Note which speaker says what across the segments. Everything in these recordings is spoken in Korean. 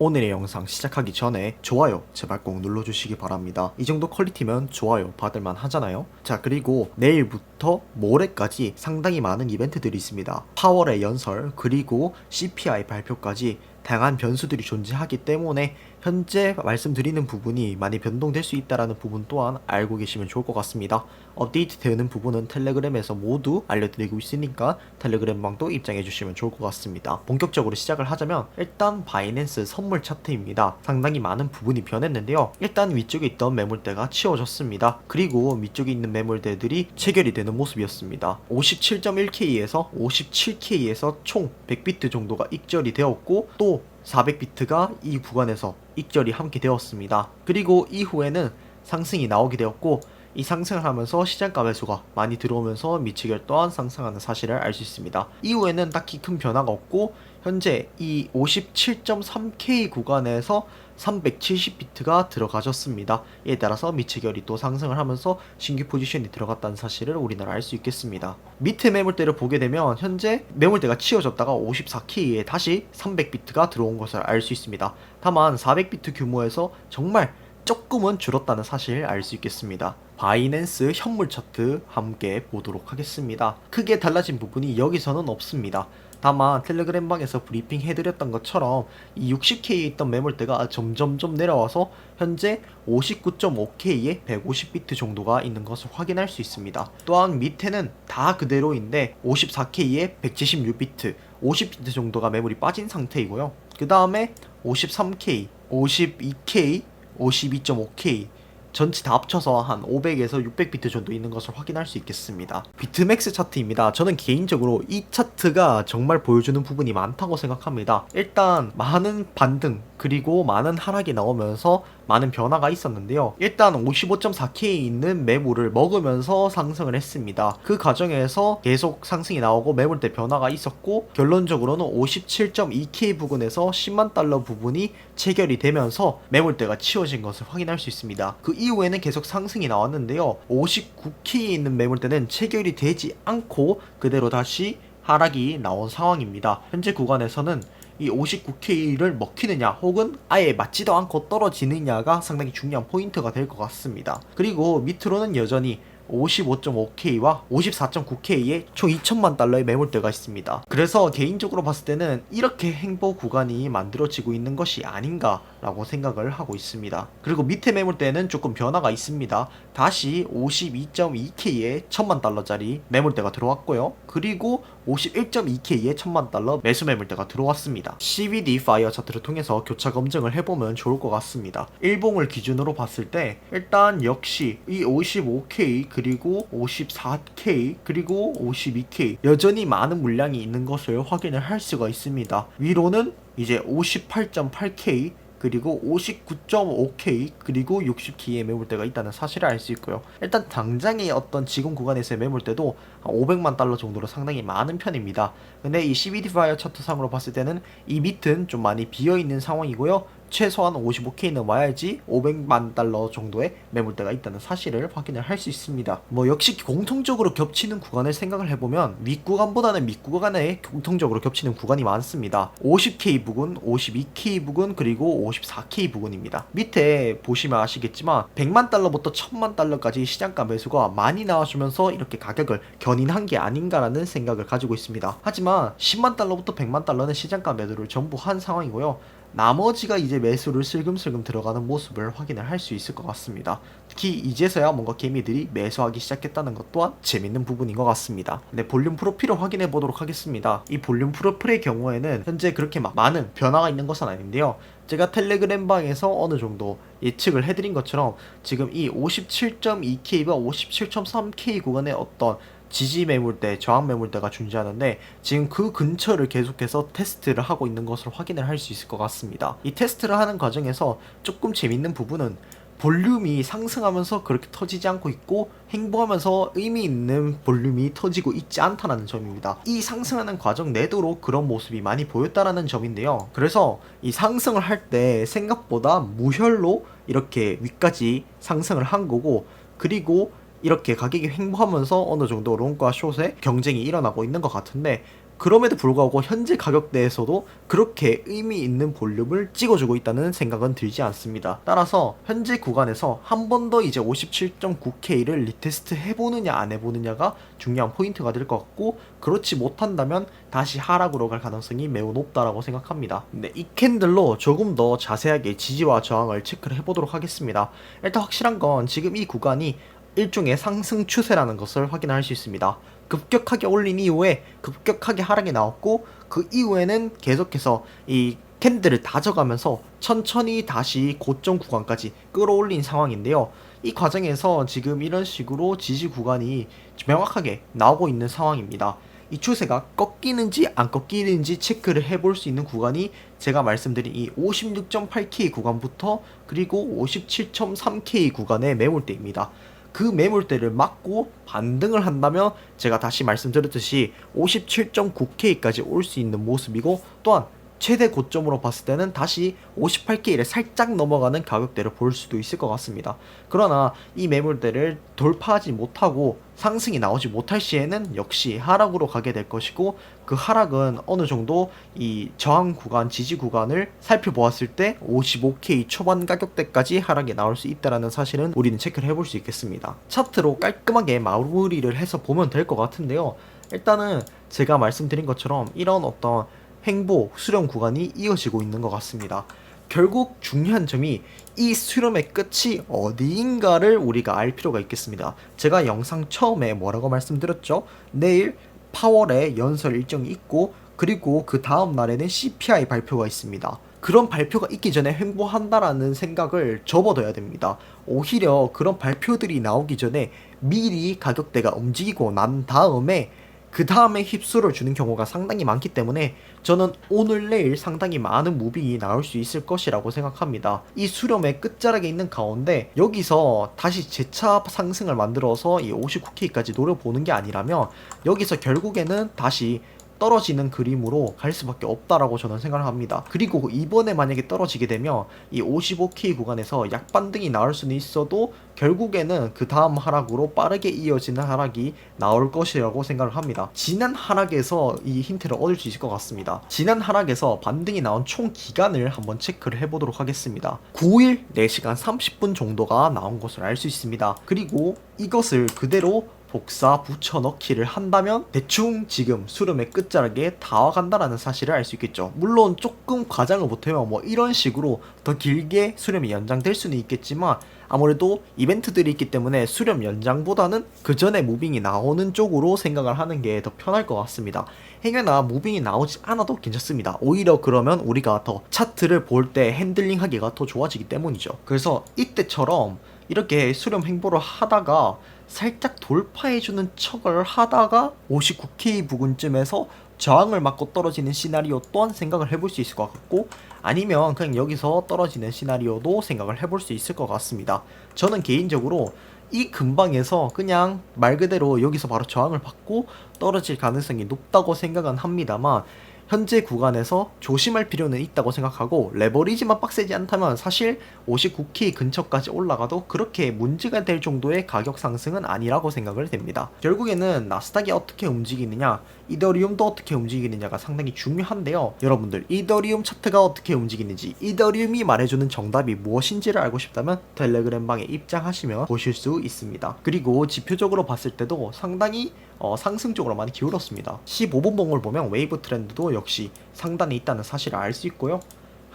Speaker 1: 오늘의 영상 시작하기 전에 좋아요 제발 꼭 눌러주시기 바랍니다. 이 정도 퀄리티면 좋아요 받을만 하잖아요. 자, 그리고 내일부터 모레까지 상당히 많은 이벤트들이 있습니다. 파월의 연설 그리고 CPI 발표까지 다양한 변수들이 존재하기 때문에 현재 말씀드리는 부분이 많이 변동될 수 있다는 부분 또한 알고 계시면 좋을 것 같습니다. 업데이트 되는 부분은 텔레그램에서 모두 알려드리고 있으니까 텔레그램방도 입장해 주시면 좋을 것 같습니다. 본격적으로 시작을 하자면 일단 바이낸스 선물 차트입니다. 상당히 많은 부분이 변했는데요. 일단 위쪽에 있던 매물대가 치워졌습니다. 그리고 위쪽에 있는 매물대들이 체결이 되는 모습이었습니다. 57.1K에서 57K에서 총 100비트 정도가 익절이 되었고 또 400비트가 이 구간에서 익절이 함께 되었습니다. 그리고 이후에는 상승이 나오게 되었고 이 상승을 하면서 시장가 매수가 많이 들어오면서 미치결 또한 상승하는 사실을 알 수 있습니다. 이후에는 딱히 큰 변화가 없고 현재 이 57.3K 구간에서 370비트가 들어가졌습니다. 이에 따라서 미치결이 또 상승을 하면서 신규 포지션이 들어갔다는 사실을 우리는 알 수 있겠습니다. 밑에 매물대를 보게 되면 현재 매물대가 치워졌다가 54K에 다시 300비트가 들어온 것을 알 수 있습니다. 다만 400비트 규모에서 정말 조금은 줄었다는 사실 알 수 있겠습니다. 바이낸스 현물 차트 함께 보도록 하겠습니다. 크게 달라진 부분이 여기서는 없습니다. 다만 텔레그램방에서 브리핑 해드렸던 것처럼 이 60K에 있던 매물대가 점점점 내려와서 현재 59.5K에 150비트 정도가 있는 것을 확인할 수 있습니다. 또한 밑에는 다 그대로인데 54K에 176비트 50비트 정도가 매물이 빠진 상태이고요. 그 다음에 53K, 52K, 52.5K 전체 다 합쳐서 한 500에서 600비트 정도 있는 것을 확인할 수 있겠습니다. 비트맥스 차트입니다. 저는 개인적으로 이 차트가 정말 보여주는 부분이 많다고 생각합니다. 일단 많은 반등 그리고 많은 하락이 나오면서 많은 변화가 있었는데요. 일단 55.4K에 있는 매물을 먹으면서 상승을 했습니다. 그 과정에서 계속 상승이 나오고 매물대 변화가 있었고 결론적으로는 57.2K 부근에서 10만 달러 부분이 체결이 되면서 매물대가 치워진 것을 확인할 수 있습니다. 그 이후에는 계속 상승이 나왔는데요. 59K에 있는 매물대는 체결이 되지 않고 그대로 다시 하락이 나온 상황입니다. 현재 구간에서는 이 59K를 먹히느냐 혹은 아예 맞지도 않고 떨어지느냐가 상당히 중요한 포인트가 될 것 같습니다. 그리고 밑으로는 여전히 55.5K와 54.9K에 총 2천만 달러의 매물대가 있습니다. 그래서 개인적으로 봤을 때는 이렇게 행보 구간이 만들어지고 있는 것이 아닌가라고 생각을 하고 있습니다. 그리고 밑에 매물대는 조금 변화가 있습니다. 다시 52.2K에 1000만 달러짜리 매물대가 들어왔고요. 그리고 51.2K에 1000만 달러 매수 매물대가 들어왔습니다. CVD 파이어 차트를 통해서 교차 검증을 해보면 좋을 것 같습니다. 일봉을 기준으로 봤을 때 일단 역시 이 55K 그리고 54K 그리고 52K 여전히 많은 물량이 있는 것을 확인을 할 수가 있습니다. 위로는 이제 58.8K 그리고 59.5K 그리고 60K의 매물대가 있다는 사실을 알 수 있고요. 일단 당장의 어떤 지금 구간에서의 매물대도 500만 달러 정도로 상당히 많은 편입니다. 근데 이 CVD 파이어 차트상으로 봤을 때는 이 밑은 좀 많이 비어있는 상황이고요. 최소한 55K는 와야지 500만 달러 정도의 매물대가 있다는 사실을 확인을 할 수 있습니다. 역시 공통적으로 겹치는 구간을 생각을 해보면 윗구간보다는 밑구간에 공통적으로 겹치는 구간이 많습니다. 50K 부근, 52K 부근, 그리고 54K 부근입니다. 밑에 보시면 아시겠지만 100만 달러부터 1000만 달러까지 시장가 매수가 많이 나와주면서 이렇게 가격을 견인한 게 아닌가라는 생각을 가지고 있습니다. 하지만 10만 달러부터 100만 달러는 시장가 매도를 전부 한 상황이고요. 나머지가 이제 매수를 슬금슬금 들어가는 모습을 확인을 할 수 있을 것 같습니다. 특히 이제서야 뭔가 개미들이 매수하기 시작했다는 것 또한 재밌는 부분인 것 같습니다. 네, 볼륨 프로필을 확인해 보도록 하겠습니다. 이 볼륨 프로필의 경우에는 현재 그렇게 많은 변화가 있는 것은 아닌데요. 제가 텔레그램 방에서 어느 정도 예측을 해드린 것처럼 지금 이 57.2K와 57.3K 구간의 어떤 지지 매물대, 저항 매물대가 존재하는데 지금 그 근처를 계속해서 테스트를 하고 있는 것을 확인을 할 수 있을 것 같습니다. 이 테스트를 하는 과정에서 조금 재밌는 부분은 볼륨이 상승하면서 그렇게 터지지 않고 있고 행보하면서 의미 있는 볼륨이 터지고 있지 않다는 점입니다. 이 상승하는 과정 내도로 그런 모습이 많이 보였다라는 점인데요. 그래서 이 상승을 할 때 생각보다 무혈로 이렇게 위까지 상승을 한 거고 그리고 이렇게 가격이 횡보하면서 어느 정도 롱과 숏의 경쟁이 일어나고 있는 것 같은데 그럼에도 불구하고 현재 가격대에서도 그렇게 의미 있는 볼륨을 찍어주고 있다는 생각은 들지 않습니다. 따라서 현재 구간에서 한 번 더 이제 57.9K를 리테스트 해보느냐 안 해보느냐가 중요한 포인트가 될 것 같고, 그렇지 못한다면 다시 하락으로 갈 가능성이 매우 높다라고 생각합니다. 근데 이 캔들로 조금 더 자세하게 지지와 저항을 체크를 해보도록 하겠습니다. 일단 확실한 건 지금 이 구간이 일종의 상승 추세라는 것을 확인할 수 있습니다. 급격하게 올린 이후에 급격하게 하락이 나왔고, 그 이후에는 계속해서 이 캔들을 다져가면서 천천히 다시 고점 구간까지 끌어올린 상황인데요. 이 과정에서 지금 이런 식으로 지지 구간이 명확하게 나오고 있는 상황입니다. 이 추세가 꺾이는지 안 꺾이는지 체크를 해볼 수 있는 구간이 제가 말씀드린 이 56.8K 구간부터 그리고 57.3K 구간의 매물대입니다. 그 매물대를 막고 반등을 한다면 제가 다시 말씀드렸듯이 57.9K까지 올 수 있는 모습이고, 또한 최대 고점으로 봤을 때는 다시 58K를 살짝 넘어가는 가격대를 볼 수도 있을 것 같습니다. 그러나 이 매물대를 돌파하지 못하고 상승이 나오지 못할 시에는 역시 하락으로 가게 될 것이고, 그 하락은 어느 정도 이 저항 구간, 지지 구간을 살펴보았을 때 55K 초반 가격대까지 하락이 나올 수 있다는 사실은 우리는 체크를 해볼 수 있겠습니다. 차트로 깔끔하게 마무리를 해서 보면 될 것 같은데요. 일단은 제가 말씀드린 것처럼 이런 어떤 횡보, 수렴 구간이 이어지고 있는 것 같습니다. 결국 중요한 점이 이 수렴의 끝이 어디인가를 우리가 알 필요가 있겠습니다. 제가 영상 처음에 뭐라고 말씀드렸죠? 내일 파월의 연설 일정이 있고, 그리고 그 다음 날에는 CPI 발표가 있습니다. 그런 발표가 있기 전에 횡보한다라는 생각을 접어둬야 됩니다. 오히려 그런 발표들이 나오기 전에 미리 가격대가 움직이고 난 다음에 그 다음에 휩쓸어 주는 경우가 상당히 많기 때문에 저는 오늘 내일 상당히 많은 무빙이 나올 수 있을 것이라고 생각합니다. 이 수렴의 끝자락에 있는 가운데 여기서 다시 재차 상승을 만들어서 이 59K까지 노려보는 게 아니라면 여기서 결국에는 다시 떨어지는 그림으로 갈 수밖에 없다라고 저는 생각을 합니다. 그리고 이번에 만약에 떨어지게 되면 이 55K 구간에서 약반등이 나올 수는 있어도 결국에는 그 다음 하락으로 빠르게 이어지는 하락이 나올 것이라고 생각을 합니다. 지난 하락에서 이 힌트를 얻을 수 있을 것 같습니다. 지난 하락에서 반등이 나온 총 기간을 한번 체크를 해보도록 하겠습니다. 9일 4시간 30분 정도가 나온 것을 알 수 있습니다. 그리고 이것을 그대로 복사 붙여넣기를 한다면 대충 지금 수렴의 끝자락에 다 와간다라는 사실을 알 수 있겠죠. 물론 조금 과장을 못하면 뭐 이런 식으로 더 길게 수렴이 연장될 수는 있겠지만, 아무래도 이벤트들이 있기 때문에 수렴 연장보다는 그 전에 무빙이 나오는 쪽으로 생각을 하는 게 더 편할 것 같습니다. 행여나 무빙이 나오지 않아도 괜찮습니다. 오히려 그러면 우리가 더 차트를 볼 때 핸들링 하기가 더 좋아지기 때문이죠. 그래서 이때처럼 이렇게 수렴 행보를 하다가 살짝 돌파해주는 척을 하다가 59K 부근쯤에서 저항을 맞고 떨어지는 시나리오 또한 생각을 해볼 수 있을 것 같고, 아니면 그냥 여기서 떨어지는 시나리오도 생각을 해볼 수 있을 것 같습니다. 저는 개인적으로 이 근방에서 그냥 말 그대로 여기서 바로 저항을 받고 떨어질 가능성이 높다고 생각은 합니다만, 현재 구간에서 조심할 필요는 있다고 생각하고, 레버리지만 빡세지 않다면 사실 59K 근처까지 올라가도 그렇게 문제가 될 정도의 가격 상승은 아니라고 생각을 됩니다. 결국에는 나스닥이 어떻게 움직이느냐, 이더리움도 어떻게 움직이느냐가 상당히 중요한데요. 여러분들 이더리움 차트가 어떻게 움직이는지, 이더리움이 말해주는 정답이 무엇인지를 알고 싶다면 텔레그램 방에 입장하시면 보실 수 있습니다. 그리고 지표적으로 봤을 때도 상당히 상승적으로 많이 기울었습니다. 15분 봉을 보면 웨이브 트렌드도 역시 상단에 있다는 사실을 알 수 있고요.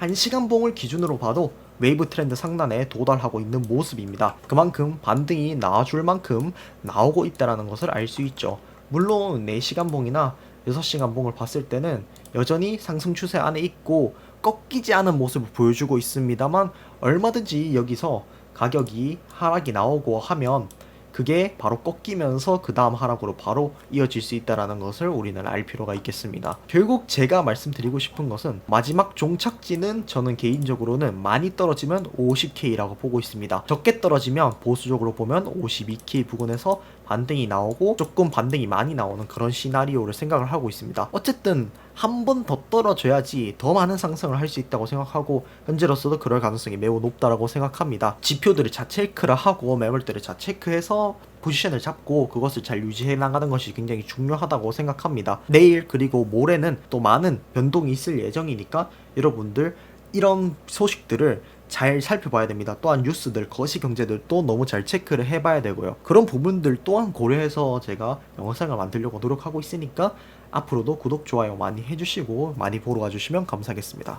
Speaker 1: 1시간 봉을 기준으로 봐도 웨이브 트렌드 상단에 도달하고 있는 모습입니다. 그만큼 반등이 나와줄 만큼 나오고 있다는 것을 알 수 있죠. 물론 4시간 봉이나 6시간 봉을 봤을 때는 여전히 상승 추세 안에 있고 꺾이지 않은 모습을 보여주고 있습니다만, 얼마든지 여기서 가격이 하락이 나오고 하면 그게 바로 꺾이면서 그 다음 하락으로 바로 이어질 수 있다는 것을 우리는 알 필요가 있겠습니다. 결국 제가 말씀드리고 싶은 것은 마지막 종착지는 저는 개인적으로는 많이 떨어지면 50K라고 보고 있습니다. 적게 떨어지면 보수적으로 보면 52K 부근에서 반등이 나오고 조금 반등이 많이 나오는 그런 시나리오를 생각을 하고 있습니다. 어쨌든 한 번 더 떨어져야지 더 많은 상승을 할 수 있다고 생각하고 현재로서도 그럴 가능성이 매우 높다라고 생각합니다. 지표들을 자체크를 하고 매물대를 자체크해서 포지션을 잡고 그것을 잘 유지해 나가는 것이 굉장히 중요하다고 생각합니다. 내일 그리고 모레는 또 많은 변동이 있을 예정이니까 여러분들 이런 소식들을 잘 살펴봐야 됩니다. 또한 뉴스들, 거시경제들도 너무 잘 체크를 해봐야 되고요. 그런 부분들 또한 고려해서 제가 영상을 만들려고 노력하고 있으니까 앞으로도 구독, 좋아요 많이 해주시고 많이 보러 와주시면 감사하겠습니다.